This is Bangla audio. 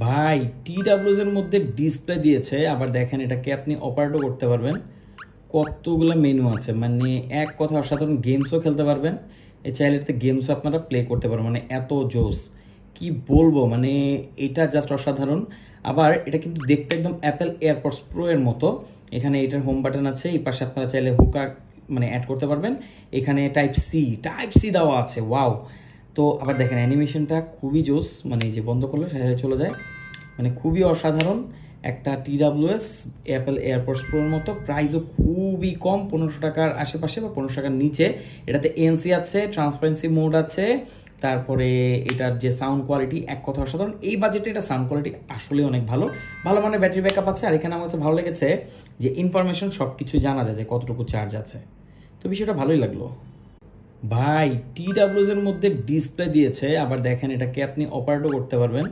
ভাই, টিডাব্লিউএস এর মধ্যে ডিসপ্লে দিয়েছে, আবার দেখেন এটাকে আপনি অপারেটও করতে পারবেন। কতগুলো মেনু আছে, মানে এক কথা অসাধারণ। গেমসও খেলতে পারবেন, এ চাইলে এটাতে গেমসও আপনারা প্লে করতে পারবেন, মানে এত জোস কি বলবো, মানে এটা জাস্ট অসাধারণ। আবার এটা কিন্তু দেখতে একদম অ্যাপেল এয়ারপডস প্রো এর মতো। এখানে এটার হোম বাটন আছে, এই পাশে আপনারা চাইলে হুকা মানে অ্যাড করতে পারবেন। এখানে টাইপ সি দেওয়া আছে, ওয়াও। তো আবার দেখেন অ্যানিমেশনটা খুবই জোস, মানে এই যে বন্ধ করলে সাথে চলে যায়, মানে খুবই অসাধারণ। একটা টিডাব্লিউএস অ্যাপেল এয়ারপডস প্রোর মতো, প্রাইসও খুবই কম, 1500 টাকার আশেপাশে বা 1500 টাকার নিচে। এটাতে এনসি আছে, ট্রান্সপারেন্সি মোড আছে, তারপরে এটার যে সাউন্ড কোয়ালিটি এক কথা অসাধারণ। এই বাজেটে এটা সাউন্ড কোয়ালিটি আসলে অনেক ভালো, ভালো মানে ব্যাটারি ব্যাকআপ আছে। আর এখানে আমার কাছে ভালো লেগেছে যে ইনফরমেশন সব কিছু জানা যায় যে কতটুকু চার্জ আছে, তো বিষয়টা ভালোই লাগলো। ভাই, টিডাব্লিউএস এর মধ্যে ডিসপ্লে দিয়েছে, আবার দেখেন এটাকে আপনি অপারেটও করতে পারবেন।